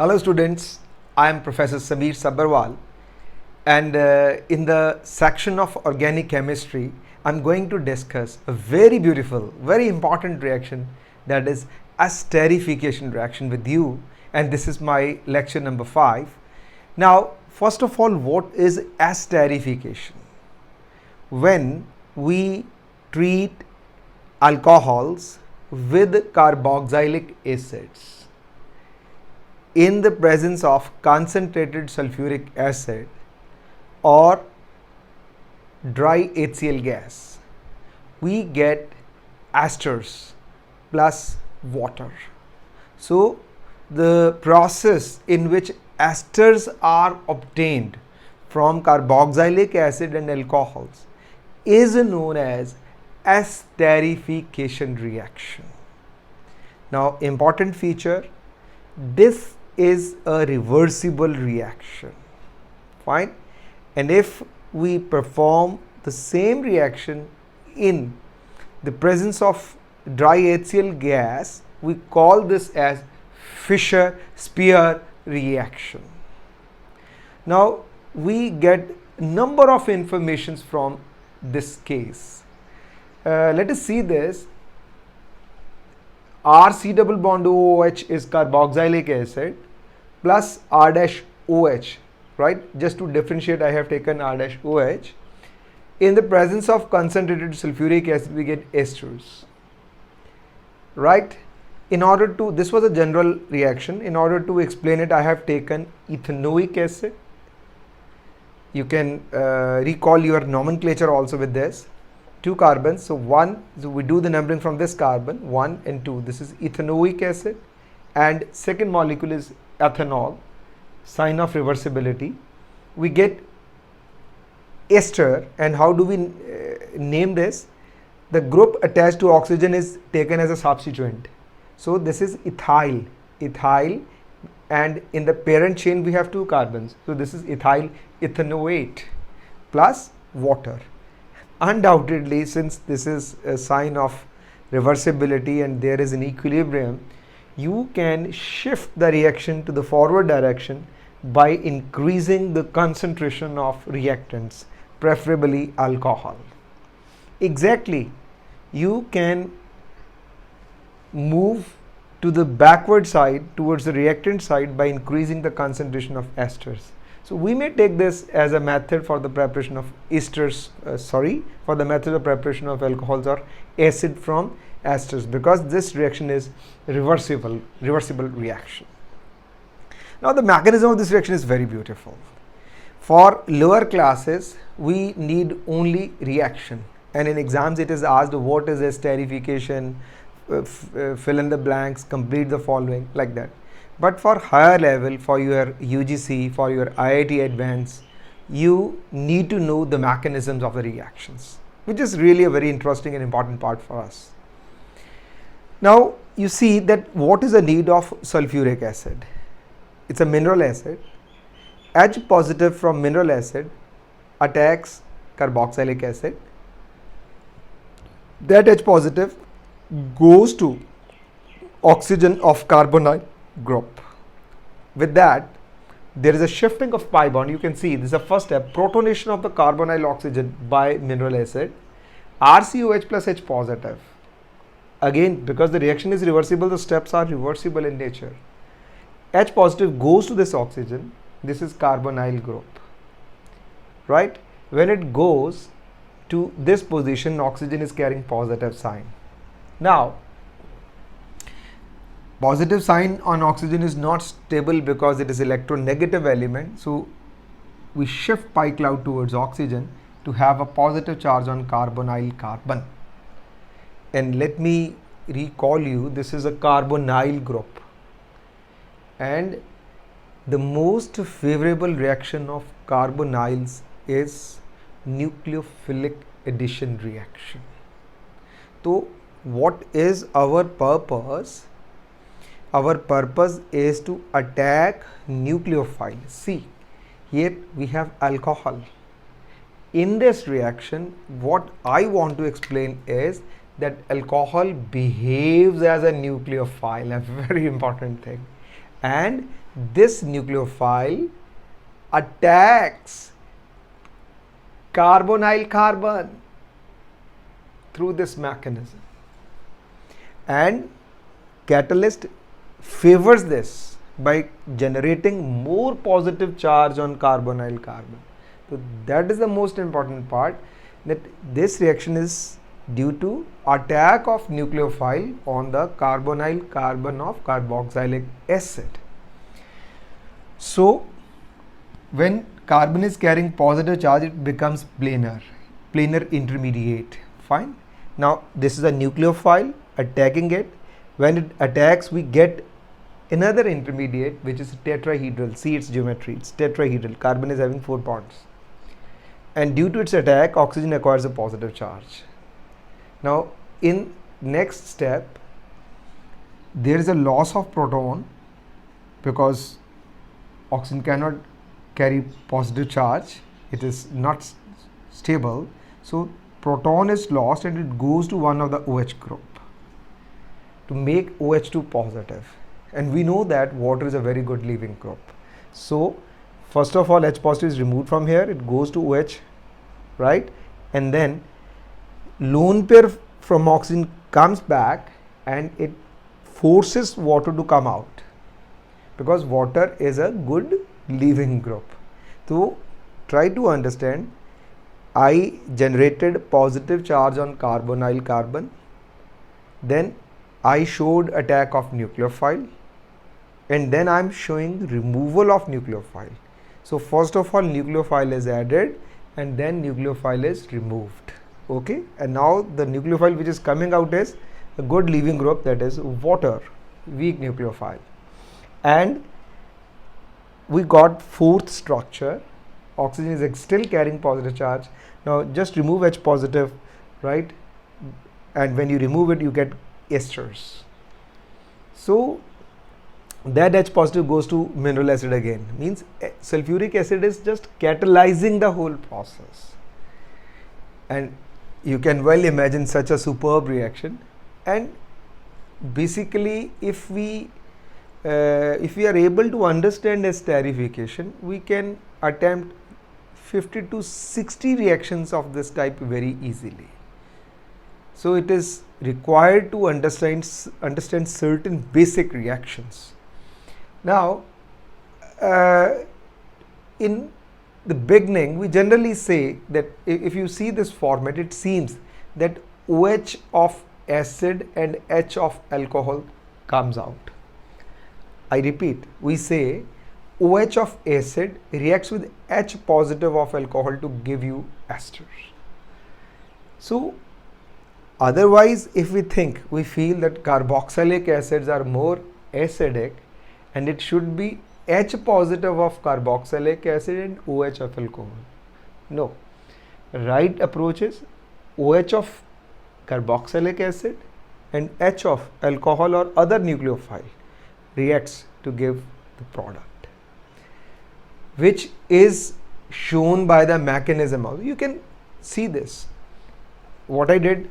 Hello students, I am Professor Sameer Sabharwal, and in the section of organic chemistry I am going to discuss a very beautiful, very important reaction, that is esterification reaction with you, and this is my lecture number 5. Now first of all, what is esterification? When we treat alcohols with carboxylic acids in the presence of concentrated sulfuric acid or dry HCl gas, we get esters plus water. So the process in which esters are obtained from carboxylic acid and alcohols is known as esterification reaction. Now, important feature, this is a reversible reaction. Fine. And if we perform the same reaction in the presence of dry HCl gas, we call this as Fischer-Speyer reaction. Now we get number of informations from this case. Let us see this. RC double bond OH is carboxylic acid plus R dash OH, right? Just to differentiate, I have taken R dash OH. In the presence of concentrated sulfuric acid, we get esters, right? In order to, this was a general reaction. In order to explain it, I have taken ethanoic acid. You can recall your nomenclature also with this. 2 carbons, so we do the numbering from this carbon, 1 and 2. This is ethanoic acid, and second molecule is ethanol, sign of reversibility. We get ester, and how do we name this? The group attached to oxygen is taken as a substituent. So this is ethyl, and in the parent chain we have 2 carbons. So this is ethyl ethanoate plus water. Undoubtedly, since this is a sign of reversibility and there is an equilibrium, you can shift the reaction to the forward direction by increasing the concentration of reactants, preferably alcohol. Exactly, you can move to the backward side towards the reactant side by increasing the concentration of esters. So we may take this as a method for the preparation of esters, for the method of preparation of alcohols or acid from esters, because this reaction is reversible reaction. Now the mechanism of this reaction is very beautiful. For lower classes, we need only reaction, and in exams it is asked what is esterification, fill in the blanks, complete the following, like that. But for higher level, for your UGC, for your IIT Advanced, you need to know the mechanisms of the reactions, which is really a very interesting and important part for us. Now you see that what is the need of sulfuric acid? It's a mineral acid. H positive from mineral acid attacks carboxylic acid. That H positive goes to oxygen of carbonyl group. With that, there is a shifting of pi bond. You can see this is the first step, protonation of the carbonyl oxygen by mineral acid, RCOH plus H positive. Again, because the reaction is reversible, the steps are reversible in nature. H positive goes to this oxygen. This is carbonyl group, right? When it goes to this position, oxygen is carrying positive sign. Now positive sign on oxygen is not stable because it is electronegative element. So we shift pi cloud towards oxygen to have a positive charge on carbonyl carbon. And let me recall you, this is a carbonyl group. And the most favorable reaction of carbonyls is nucleophilic addition reaction. So what is our purpose? Our purpose is to attack nucleophile. See, here we have alcohol. In this reaction, what I want to explain is that alcohol behaves as a nucleophile, a very important thing, and this nucleophile attacks carbonyl carbon through this mechanism, and catalyst favors this by generating more positive charge on carbonyl carbon. So that is the most important part, that this reaction is due to attack of nucleophile on the carbonyl carbon of carboxylic acid. So when carbon is carrying positive charge, it becomes planar intermediate. Fine. Now this is a nucleophile attacking it. When it attacks, we get another intermediate, which is tetrahedral. See its geometry, it's tetrahedral. Carbon is having 4 bonds, and due to its attack, oxygen acquires a positive charge. Now in next step, there is a loss of proton because oxygen cannot carry positive charge, it is not stable, so proton is lost and it goes to one of the OH group to make OH2 positive. And we know that water is a very good leaving group. So first of all, H positive is removed from here, it goes to OH, right? And then lone pair from oxygen comes back and it forces water to come out, because water is a good leaving group. So try to understand, I generated positive charge on carbonyl carbon, then I showed attack of nucleophile, and then I am showing removal of nucleophile. So first of all, nucleophile is added and then nucleophile is removed. Okay, and now the nucleophile which is coming out is a good leaving group, that is water, weak nucleophile. And we got fourth structure, oxygen is still carrying positive charge. Now just remove H positive, right? And when you remove it, you get esters. So that H positive goes to mineral acid again, means sulfuric acid is just catalyzing the whole process. And you can well imagine such a superb reaction. And basically, if we are able to understand esterification, we can attempt 50 to 60 reactions of this type very easily. So it is required to understand certain basic reactions. Now in the beginning, we generally say that if you see this format, it seems that OH of acid and H of alcohol comes out. I repeat, we say OH of acid reacts with H positive of alcohol to give you esters. So otherwise, if we think, we feel that carboxylic acids are more acidic and it should be H positive of carboxylic acid and OH of alcohol. No, right approach is OH of carboxylic acid and H of alcohol or other nucleophile reacts to give the product, which is shown by the mechanism. You can see this. What I did,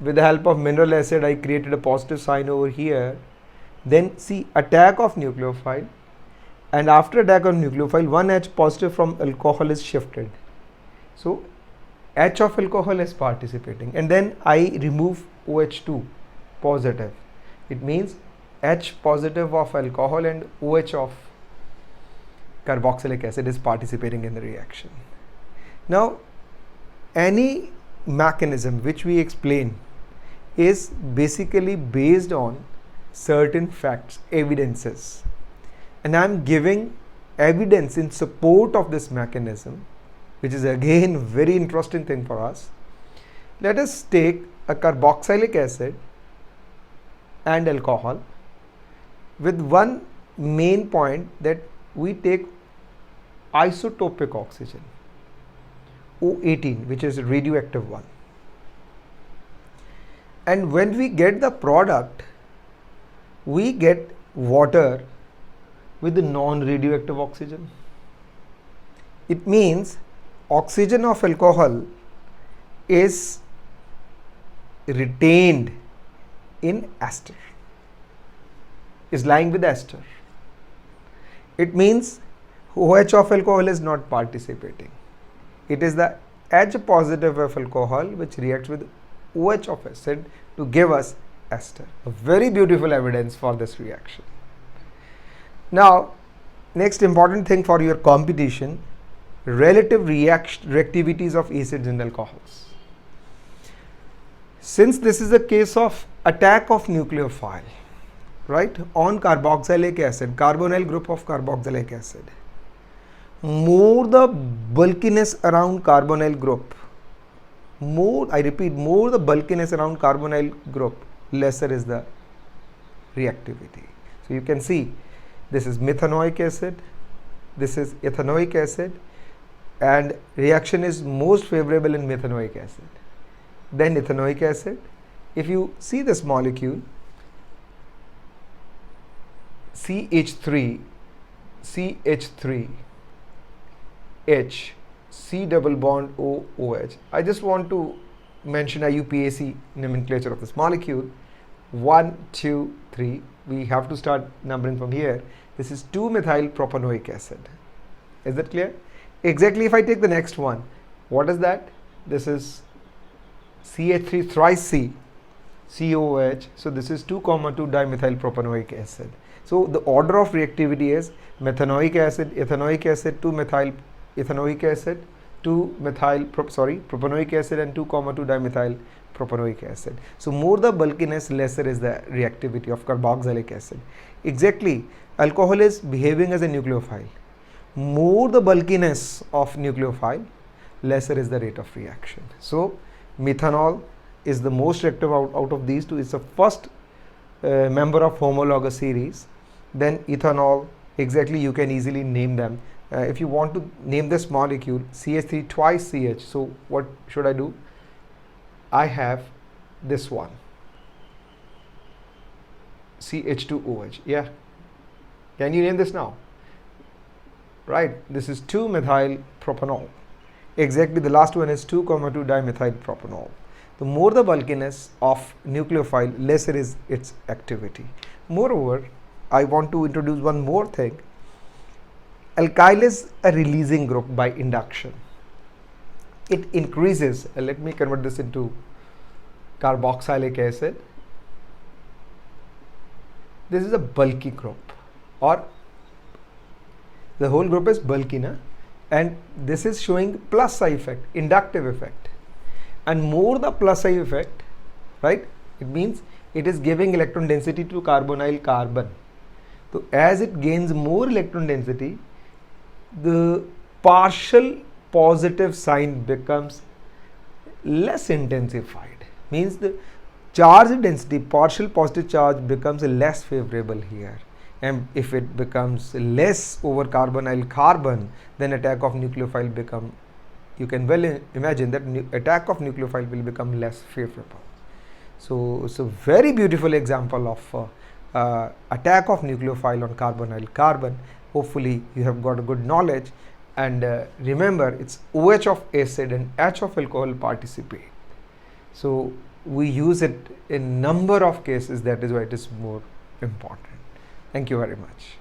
with the help of mineral acid, I created a positive sign over here. Then see attack of nucleophile, and after attack of nucleophile, one H positive from alcohol is shifted. So H of alcohol is participating, and then I remove OH2 positive. It means H positive of alcohol and OH of carboxylic acid is participating in the reaction. Now any mechanism which we explain is basically based on certain facts, evidences, and I am giving evidence in support of this mechanism, which is again very interesting thing for us. Let us take a carboxylic acid and alcohol with one main point, that we take isotopic oxygen O18, which is a radioactive one, and when we get the product, we get water with the non-radioactive oxygen. It means oxygen of alcohol is retained in ester, is lying with ester. It means OH of alcohol is not participating. It is the H positive of alcohol which reacts with OH of acid to give us ester. A very beautiful evidence for this reaction. Now, next important thing for your competition, relative reactivities of acids and alcohols. Since this is a case of attack of nucleophile, right, on carboxylic acid, carbonyl group of carboxylic acid, more the bulkiness around carbonyl group, more, I repeat, more the bulkiness around carbonyl group, lesser is the reactivity. So you can see this is methanoic acid, this is ethanoic acid, and reaction is most favorable in methanoic acid. Then ethanoic acid. If you see this molecule, CH3, H, C double bond O, OH. I just want to mention IUPAC nomenclature of this molecule. 1, 2, 3. We have to start numbering from here. This is 2-methyl propanoic acid. Is that clear? Exactly. If I take the next one, what is that? This is CH3 thrice C, COOH. So this is 2, 2 dimethyl propanoic acid. So the order of reactivity is methanoic acid, ethanoic acid, 2-methyl ethanoic acid, propanoic acid, and 2, 2 dimethyl propanoic acid. So more the bulkiness, lesser is the reactivity of carboxylic acid. Exactly, alcohol is behaving as a nucleophile. More the bulkiness of nucleophile, lesser is the rate of reaction. So methanol is the most reactive out of these two. It's the first member of homologous series. Then ethanol, exactly, you can easily name them. If you want to name this molecule, CH3 twice CH, so what should I do? I have this one, CH2OH. Yeah, can you name this now? Right, this is 2-methyl propanol. Exactly, the last one is 2, 2 dimethyl propanol. The more the bulkiness of nucleophile, lesser is its activity. Moreover, I want to introduce one more thing. Alkyl is a releasing group by induction. It increases, let me convert this into carboxylic acid. This is a bulky group, or the whole group is bulky, na? And this is showing plus psi effect, inductive effect. And more the plus psi effect, right, it means it is giving electron density to carbonyl carbon. So as it gains more electron density, the partial positive sign becomes less intensified, means the charge density, partial positive charge, becomes less favorable here. And if it becomes less over carbonyl carbon, then attack of nucleophile become, you can well imagine that attack of nucleophile will become less favorable. So it's a very beautiful example of attack of nucleophile on carbonyl carbon. Hopefully you have got a good knowledge, and remember, it's OH of acid and H of alcohol participate. So we use it in number of cases, that is why it is more important. Thank you very much.